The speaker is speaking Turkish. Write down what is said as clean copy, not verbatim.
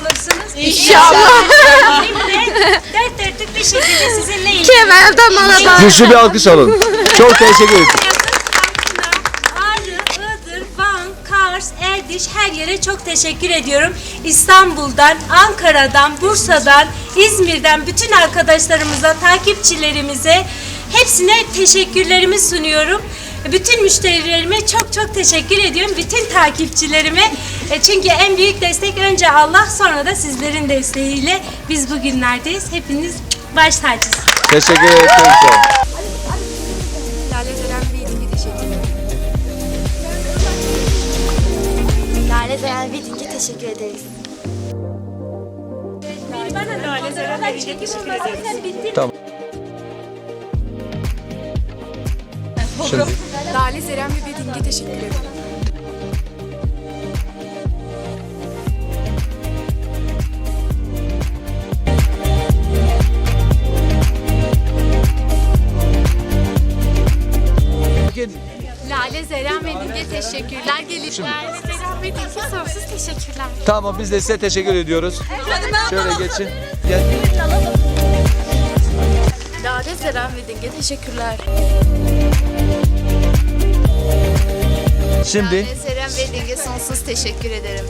olursunuz. İnşallah. Benimle dert dörtlük bir şekilde sizinle ilgili. Kemerden araba. Güçlü bir alkış alın. Çok teşekkür ederim. Ağrı, Iğdır, Van, Kars, Erdiş her yere çok teşekkür ediyorum. İstanbul'dan, Ankara'dan, Bursa'dan, İzmir'den bütün arkadaşlarımıza, takipçilerimize hepsine teşekkürlerimi sunuyorum. Bütün müşterilerime çok çok teşekkür ediyorum. Bütün takipçilerime. Çünkü en büyük destek önce Allah, sonra da sizlerin desteğiyle biz bugünlerdeyiz. Hepiniz baş tacısınız. Teşekkür ederim. Çok sağ olun. Lale Zeren Wedding'e teşekkür ederim. Lale Zeren Wedding'e teşekkür ederiz. Lale Zeren Wedding'e teşekkür ederiz. Tamam. Şimdi Lale Zeren Wedding'e teşekkür ederim. Lale Zeren Wedding'e teşekkürler. Lale Zeren Wedding'e sonsuz teşekkürler. tamam, biz de size teşekkür ediyoruz. Şöyle geçin. Gel. Lale Zeren Wedding'e teşekkürler. Şimdi Lale Zeren Wedding'e sonsuz teşekkür ederim.